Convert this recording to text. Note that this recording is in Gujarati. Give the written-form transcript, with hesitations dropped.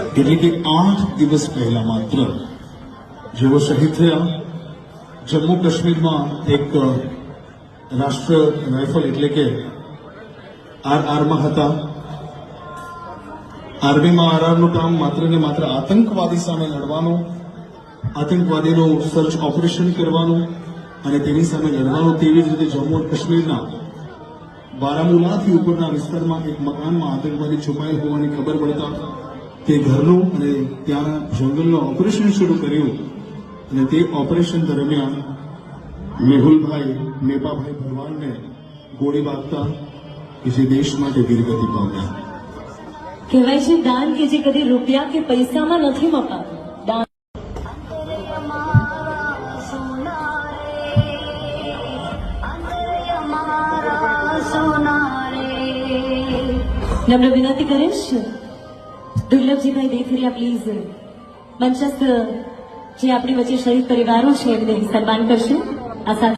એટલે કે 8 દિવસ પહેલા માત્ર જેઓ શહીદ થયા જમ્મુ કાશ્મીરમાં એક રાષ્ટ્ર રાઇફલ એટલે કે આરઆરમાં હતા. આર્મીમાં આરઆરનું કામ માત્ર ને માત્ર આતંકવાદી સામે લડવાનું, આતંકવાદીનું સર્ચ ઓપરેશન કરવાનું અને તેની સામે લડવાનું. તેવી જ રીતે જમ્મુ અને કાશ્મીરના બારામુલાથી ઉપરના વિસ્તારમાં એક મકાનમાં આતંકવાદી છુપાયેલ હોવાની ખબર પડતા તે ઘરનું અને ત્યાંના જંગલનું ઓપરેશન શરૂ કર્યું અને તે ઓપરેશન દરમિયાન મેહુલભાઈ મેપાભાઈ ભરવાડને ગોળી વાગતા કે જે દેશ માટે વીરગતિ પામ્યા. કહેવાય છે દાન કે જે કદી રૂપિયા કે પૈસામાં નથી મપાતું. દાન નમ્ર વિનંતી કરીશ દુર્લભજીભાઈ દેખરિયા પ્લીઝ મંચસ્થ જે આપણી વચ્ચે શહીદ પરિવારો છે એમને સન્માન કરશે. આ સાથે